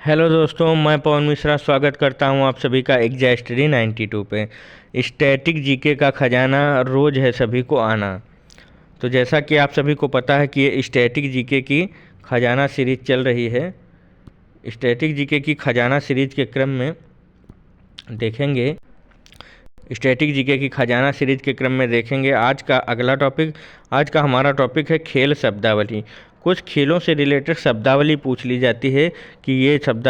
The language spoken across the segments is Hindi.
हेलो दोस्तों, मैं पवन मिश्रा स्वागत करता हूं आप सभी का एग्जा स्टडी 92 पे। स्टैटिक जीके का खजाना रोज है सभी को आना। तो जैसा कि आप सभी को पता है कि ये स्टैटिक जीके की खजाना सीरीज चल रही है। स्टैटिक जीके की खजाना सीरीज के क्रम में देखेंगे स्टैटिक जीके की खजाना सीरीज के क्रम में देखेंगे आज का अगला टॉपिक। आज का हमारा टॉपिक है खेल शब्दावली। कुछ खेलों से रिलेटेड शब्दावली पूछ ली जाती है कि ये शब्द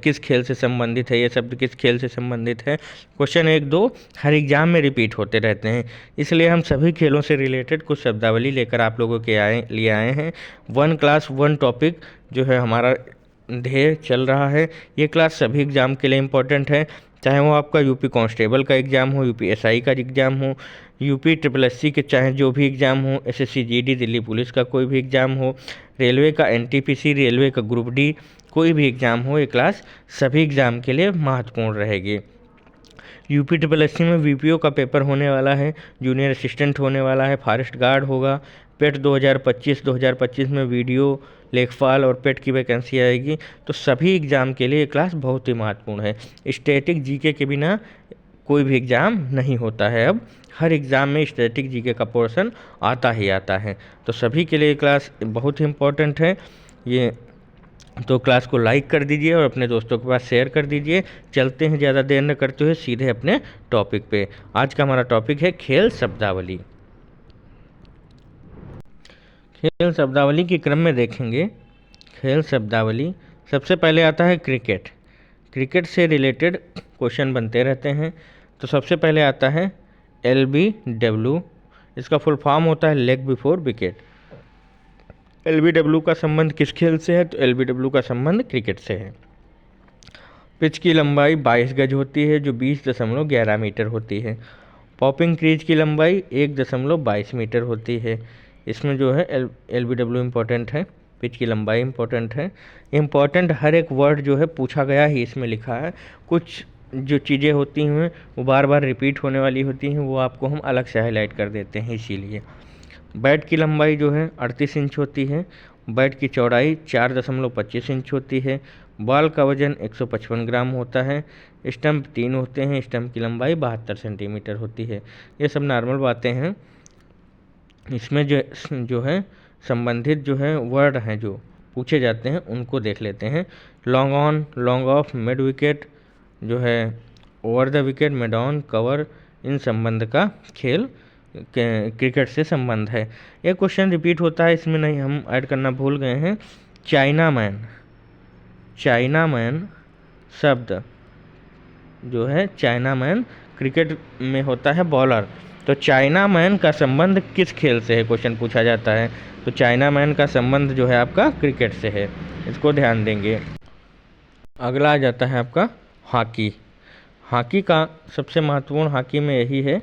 किस खेल से संबंधित है, ये शब्द किस खेल से संबंधित है। क्वेश्चन 1-2 हर एग्जाम में रिपीट होते रहते हैं, इसलिए हम सभी खेलों से रिलेटेड कुछ शब्दावली लेकर आप लोगों के लिए आए हैं। 1 क्लास 1 टॉपिक जो है हमारा ध्येय चल रहा है। ये क्लास सभी एग्ज़ाम के लिए इम्पोर्टेंट है, चाहे वो आपका यूपी कांस्टेबल का एग्ज़ाम हो, यूपी एसआई का एग्ज़ाम हो, यूपी ट्रिपल एससी के चाहे जो भी एग्ज़ाम हो, एसएससी जीडी दिल्ली पुलिस का कोई भी एग्ज़ाम हो, रेलवे का एनटीपीसी, रेलवे का ग्रुप डी, कोई भी एग्ज़ाम हो, ये क्लास सभी एग्ज़ाम के लिए महत्वपूर्ण रहेगी। यूपी ट्रिपल एससी में वीपीओ का पेपर होने वाला है, जूनियर असिस्टेंट होने वाला है, फॉरेस्ट गार्ड होगा, पेट 2025 में वीडियो लेखपाल और पेट की वैकेंसी आएगी। तो सभी एग्ज़ाम के लिए ये क्लास बहुत ही महत्वपूर्ण है। स्टैटिक जीके के बिना कोई भी एग्ज़ाम नहीं होता है। अब हर एग्ज़ाम में स्टैटिक जीके का पोर्शन आता ही आता है, तो सभी के लिए क्लास बहुत ही इम्पोर्टेंट है ये। तो क्लास को लाइक कर दीजिए और अपने दोस्तों के पास शेयर कर दीजिए। चलते हैं ज़्यादा देर न करते हुए सीधे अपने टॉपिक पे। आज का हमारा टॉपिक है खेल शब्दावली। खेल शब्दावली के क्रम में देखेंगे खेल शब्दावली। सबसे पहले आता है क्रिकेट। क्रिकेट से रिलेटेड क्वेश्चन बनते रहते हैं। तो सबसे पहले आता है LBW। इसका फुल फॉर्म होता है लेग बिफोर विकेट। LBW का संबंध किस खेल से है? तो LBW का संबंध क्रिकेट से है। पिच की लंबाई 22 गज होती है, जो 20.11 मीटर होती है। पॉपिंग क्रीज की लंबाई 1.22 मीटर होती है। इसमें जो है LBW इम्पोर्टेंट है, पिच की लंबाई इम्पोर्टेंट है। इम्पोर्टेंट हर एक वर्ड जो है पूछा गया ही इसमें लिखा है। कुछ जो चीज़ें होती हैं वो बार बार रिपीट होने वाली होती हैं, वो आपको हम अलग से हाईलाइट कर देते हैं इसीलिए। बैट की लंबाई जो है 38 इंच होती है। बैट की चौड़ाई 4.25 इंच होती है। बॉल का वजन 155 ग्राम होता है। स्टंप 3 होते हैं। स्टंप की लंबाई 72 सेंटीमीटर होती है। ये सब नॉर्मल बातें हैं। इसमें जो है संबंधित जो है वर्ड हैं जो पूछे जाते हैं उनको देख लेते हैं। Long on, long off, mid wicket जो है, over the wicket, mid on, cover, इन संबंध का खेल क्रिकेट से संबंध है। एक क्वेश्चन रिपीट होता है, इसमें नहीं हम ऐड करना भूल गए हैं। China man. चाइना मैन शब्द जो है, चाइना मैन क्रिकेट में होता है बॉलर। तो चाइना मैन का संबंध किस खेल से है, क्वेश्चन पूछा जाता है। तो चाइना मैन का संबंध जो है आपका क्रिकेट से है, इसको ध्यान देंगे। अगला आ जाता है आपका हॉकी। हॉकी का सबसे महत्वपूर्ण हॉकी में यही है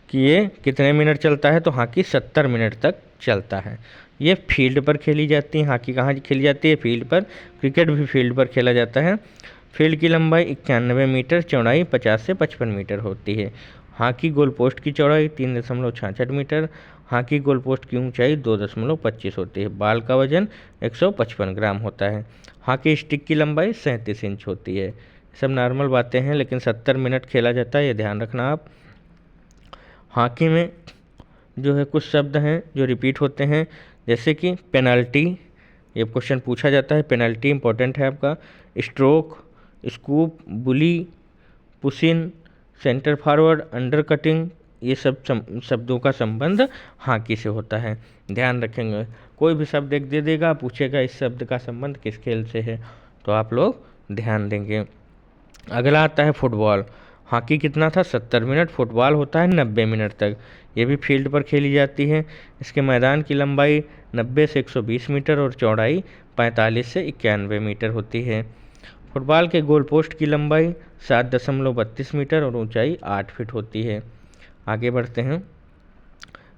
कि ये कितने मिनट चलता है। तो हॉकी 70 मिनट तक चलता है। ये फील्ड पर खेली जाती है। हॉकी कहाँ खेली जाती है? फील्ड पर। क्रिकेट भी फील्ड पर खेला जाता है। फील्ड की लंबाई 91 मीटर, चौड़ाई 50 से 55 मीटर होती है। हॉकी गोल पोस्ट की चौड़ाई 3.66 मीटर। हॉकी गोल पोस्ट की ऊंचाई 2.25 होती है। बॉल का वजन 155 ग्राम होता है। हॉकी स्टिक की लंबाई 37 इंच होती है। सब नॉर्मल बातें हैं, लेकिन 70 मिनट खेला जाता है, ये ध्यान रखना आप। हॉकी में जो है कुछ शब्द हैं जो रिपीट होते हैं, जैसे कि पेनल्टी, ये क्वेश्चन पूछा जाता है, पेनल्टी इंपॉर्टेंट है आपका। स्ट्रोक, स्कूप, बुली, पुशिन, सेंटर फॉरवर्ड, अंडर कटिंग, ये सब शब्दों का संबंध हॉकी से होता है, ध्यान रखेंगे। कोई भी शब्द एक दे देगा, पूछेगा इस शब्द का संबंध किस खेल से है, तो आप लोग ध्यान देंगे। अगला आता है फुटबॉल। हॉकी कितना था? 70 मिनट। फुटबॉल होता है 90 मिनट तक। ये भी फील्ड पर खेली जाती है। इसके मैदान की लंबाई 90 से 120 मीटर और चौड़ाई 45 से 91 मीटर होती है। फुटबॉल के गोल पोस्ट की लंबाई 7.32 मीटर और ऊंचाई 8 फीट होती है। आगे बढ़ते हैं।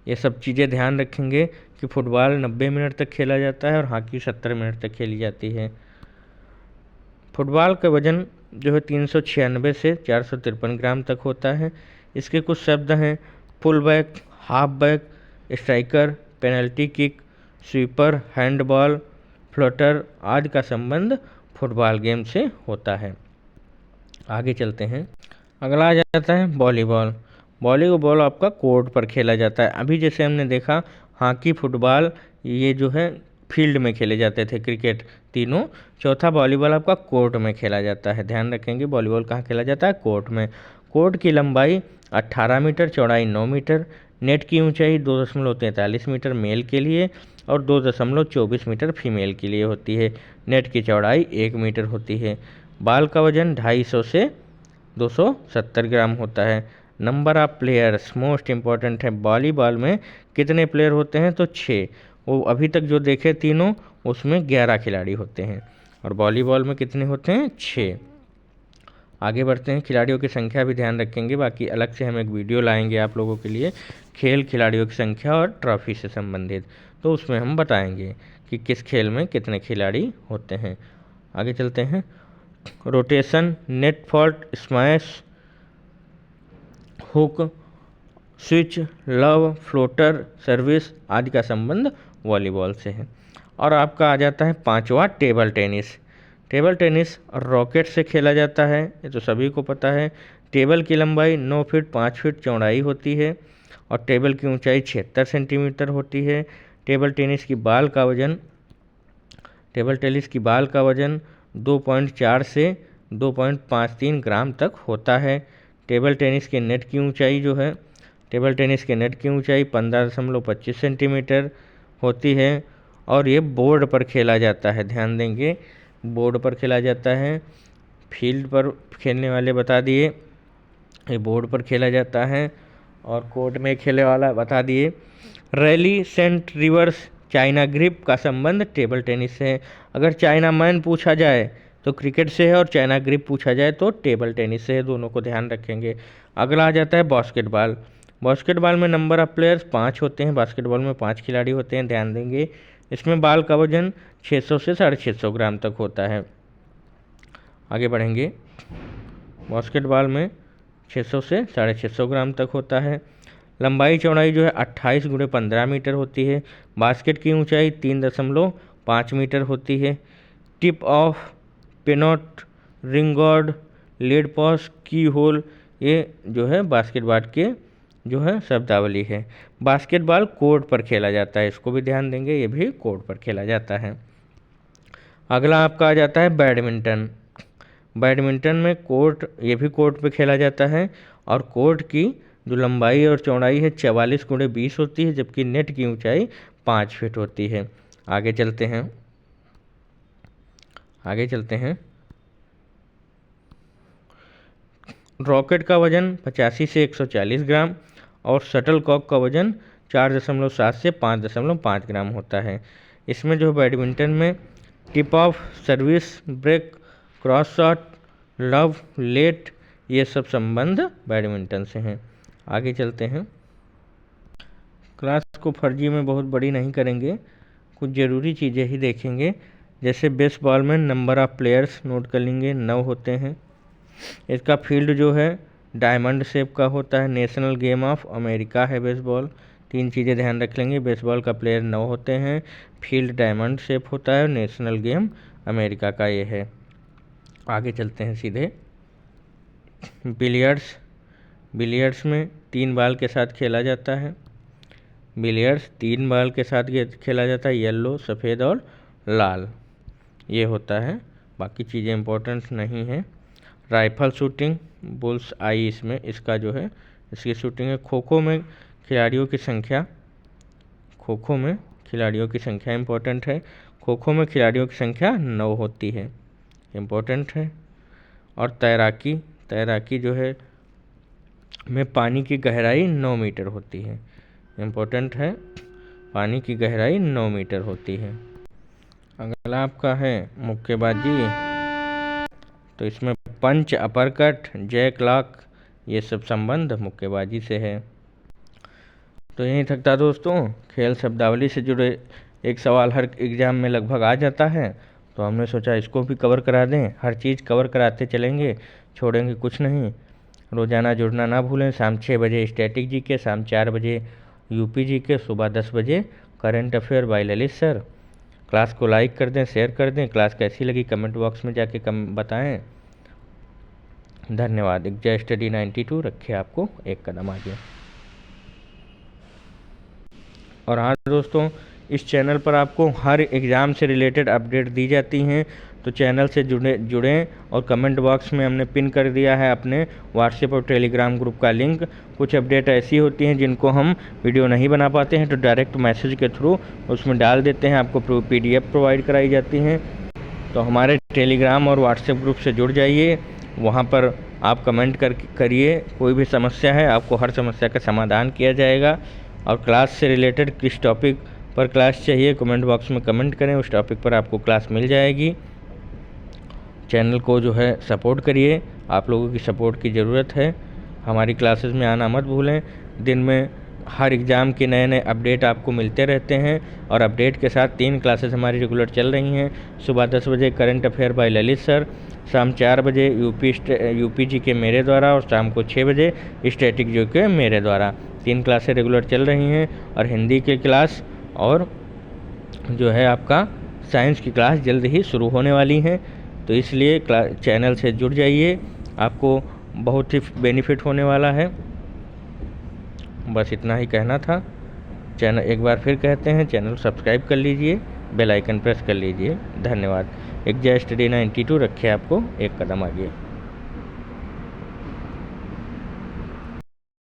ये सब चीज़ें ध्यान रखेंगे कि फुटबॉल 90 मिनट तक खेला जाता है और हॉकी 70 मिनट तक खेली जाती है। फुटबॉल का वजन जो है 396 से 453 ग्राम तक होता है। इसके कुछ शब्द हैं full back, half back, striker, penalty kick, sweeper, handball, floater आदि का संबंध फुटबॉल गेम से होता है। आगे चलते हैं। अगला आ जाता है वॉलीबॉल। वॉलीबॉल आपका कोर्ट पर खेला जाता है। अभी जैसे हमने देखा हॉकी, फुटबॉल ये जो है फील्ड में खेले जाते थे, क्रिकेट तीनों। चौथा वॉलीबॉल आपका कोर्ट में खेला जाता है। ध्यान रखेंगे वॉलीबॉल कहाँ खेला जाता है? कोर्ट में। कोर्ट की लंबाई 18 मीटर, चौड़ाई 9 मीटर, नेट की ऊंचाई 2.43 मीटर मेल के लिए और 2.24 मीटर फीमेल के लिए होती है। नेट की चौड़ाई 1 मीटर होती है। बाल का वजन 250 से 270 ग्राम होता है। Number of players most important है। वॉलीबॉल में कितने प्लेयर होते हैं? तो 6। वो अभी तक जो देखे तीनों उसमें 11 खिलाड़ी होते हैं और वॉलीबॉल में कितने होते हैं? 6। आगे बढ़ते हैं। खिलाड़ियों की संख्या भी ध्यान रखेंगे, बाकी अलग से हम एक वीडियो लाएंगे आप लोगों के लिए खेल खिलाड़ियों की संख्या और ट्रॉफी से संबंधित, तो उसमें हम बताएंगे कि किस खेल में कितने खिलाड़ी होते हैं। आगे चलते हैं। Rotation, net fault, smash, hook, switch, love, floater, service आदि का संबंध वॉलीबॉल से है। और आपका आ जाता है 5वां table tennis. Table tennis racket से खेला जाता है, ये तो सभी को पता है। टेबल की लंबाई 9 फीट 5 फीट चौड़ाई होती है और टेबल की ऊंचाई 76 सेंटीमीटर होती है। टेबल टेनिस की बाल का वजन 2.4 से 2.53 ग्राम तक होता है। टेबल टेनिस के नेट की ऊंचाई 15.25 सेंटीमीटर होती है और ये बोर्ड पर खेला जाता है। ध्यान देंगे, बोर्ड पर खेला जाता है। फील्ड पर खेलने वाले बता दिए, ये बोर्ड पर खेला जाता है और कोर्ट में खेलने वाला बता दिए। रैली, सेंट, रिवर्स, चाइना ग्रिप का संबंध टेबल टेनिस से है। अगर चाइना मैन पूछा जाए तो क्रिकेट से है और चाइना ग्रिप पूछा जाए तो टेबल टेनिस से है, दोनों को ध्यान रखेंगे। अगला आ जाता है बास्केटबॉल। बास्केटबॉल में नंबर ऑफ प्लेयर्स 5 होते हैं। बास्केटबॉल में 5 खिलाड़ी होते हैं, ध्यान देंगे। इसमें बाल का वजन 600 से 650 ग्राम तक होता है। आगे बढ़ेंगे। बास्केटबॉल में 600 से 650 ग्राम तक होता है। लंबाई चौड़ाई जो है 28 × 15 मीटर होती है। बास्केट की ऊंचाई 3.5 मीटर होती है। टिप ऑफ, पेनॉट, ring guard, lead pass, keyhole, ये जो है बास्केटबॉल के जो है शब्दावली है। बास्केटबॉल कोर्ट पर खेला जाता है, इसको भी ध्यान देंगे, ये भी कोर्ट पर खेला जाता है। अगला आपका आ जाता है बैडमिंटन। बैडमिंटन में ये भी कोर्ट पे खेला जाता है और कोर्ट की जो लंबाई और चौड़ाई है 44 × 20 होती है, जबकि नेट की ऊंचाई 5 फीट होती है। आगे चलते हैं। रॉकेट का वजन 85 से 140 ग्राम और शटल कॉक का वजन 4.7 से 5.5 ग्राम होता है। इसमें जो बैडमिंटन में tip off, service, break, cross shot, love, let, ये सब संबंध बैडमिंटन से हैं। आगे चलते हैं। क्लास को फर्जी में बहुत बड़ी नहीं करेंगे, कुछ ज़रूरी चीज़ें ही देखेंगे। जैसे बेसबॉल में नंबर ऑफ प्लेयर्स नोट कर लेंगे, 9 होते हैं। इसका फील्ड जो है डायमंड शेप का होता है। नेशनल गेम ऑफ अमेरिका है बेसबॉल। 3 चीज़ें ध्यान रख लेंगे। बेसबॉल का प्लेयर 9 होते हैं, फील्ड डायमंड शेप होता है और नेशनल गेम अमेरिका का ये है। आगे चलते हैं सीधे। बिलियर्ड्स में 3 बाल के साथ खेला जाता है। खेला जाता है, येलो, सफ़ेद और लाल ये होता है, बाकी चीज़ें इंपॉर्टेंट नहीं है। राइफल शूटिंग, बुल्स आई इसमें इसका जो है इसकी शूटिंग है। खो खो में खिलाड़ियों की संख्या इम्पोर्टेंट है। खो खो में खिलाड़ियों की संख्या 9 होती है, इम्पोर्टेंट है। और तैराकी जो है में पानी की गहराई 9 मीटर होती है, इम्पोर्टेंट है। पानी की गहराई 9 मीटर होती है। अगला आपका है मुक्केबाजी, तो इसमें पंच, अपरकट, जैक लॉक ये सब संबंध मुक्केबाजी से है। तो यहीं तक था दोस्तों। खेल शब्दावली से जुड़े एक सवाल हर एग्ज़ाम में लगभग आ जाता है, तो हमने सोचा इसको भी कवर करा दें। हर चीज़ कवर कराते चलेंगे, छोड़ेंगे कुछ नहीं। रोज़ाना जुड़ना ना भूलें। शाम 6 बजे स्टैटिक जीके, शाम 4 बजे यूपी जीके, सुबह 10 बजे current affair by Lalit sir. Class को लाइक कर दें, शेयर कर दें। क्लास कैसी लगी कमेंट बॉक्स में जाके बताएं। धन्यवाद। एग्जा स्टडी 92 रखे आपको एक कदम आगे। और हाँ दोस्तों, इस चैनल पर आपको हर एग्ज़ाम से रिलेटेड अपडेट दी जाती हैं, तो चैनल से जुड़ें। और कमेंट बॉक्स में हमने पिन कर दिया है अपने व्हाट्सएप और टेलीग्राम ग्रुप का लिंक। कुछ अपडेट ऐसी होती हैं जिनको हम वीडियो नहीं बना पाते हैं, तो डायरेक्ट मैसेज के थ्रू उसमें डाल देते हैं, आपको PDF प्रोवाइड कराई जाती हैं। तो हमारे टेलीग्राम और व्हाट्सएप ग्रुप से जुड़ जाइए, वहाँ पर आप कमेंट करिए। कोई भी समस्या है, आपको हर समस्या का समाधान किया जाएगा। और क्लास से रिलेटेड किस टॉपिक पर क्लास चाहिए, कमेंट बॉक्स में कमेंट करें, उस टॉपिक पर आपको क्लास मिल जाएगी। चैनल को जो है सपोर्ट करिए, आप लोगों की सपोर्ट की ज़रूरत है। हमारी क्लासेस में आना मत भूलें। दिन में हर एग्ज़ाम के नए नए अपडेट आपको मिलते रहते हैं। और अपडेट के साथ 3 क्लासेस हमारी रेगुलर चल रही हैं। सुबह 10 बजे current affair by Lalit sir, शाम 4 बजे यूपी जी के मेरे द्वारा, और शाम को 6 बजे स्टैटिक जी के मेरे द्वारा। 3 क्लासें रेगुलर चल रही हैं। और हिंदी की क्लास और जो है आपका साइंस की क्लास जल्द ही शुरू होने वाली हैं। तो इसलिए चैनल से जुड़ जाइए, आपको बहुत ही बेनिफिट होने वाला है। बस इतना ही कहना था। चैनल एक बार फिर कहते हैं, चैनल सब्सक्राइब कर लीजिए, बेल आइकन प्रेस कर लीजिए। धन्यवाद। एग्जा स्टडी 92 रखे आपको एक कदम आगे।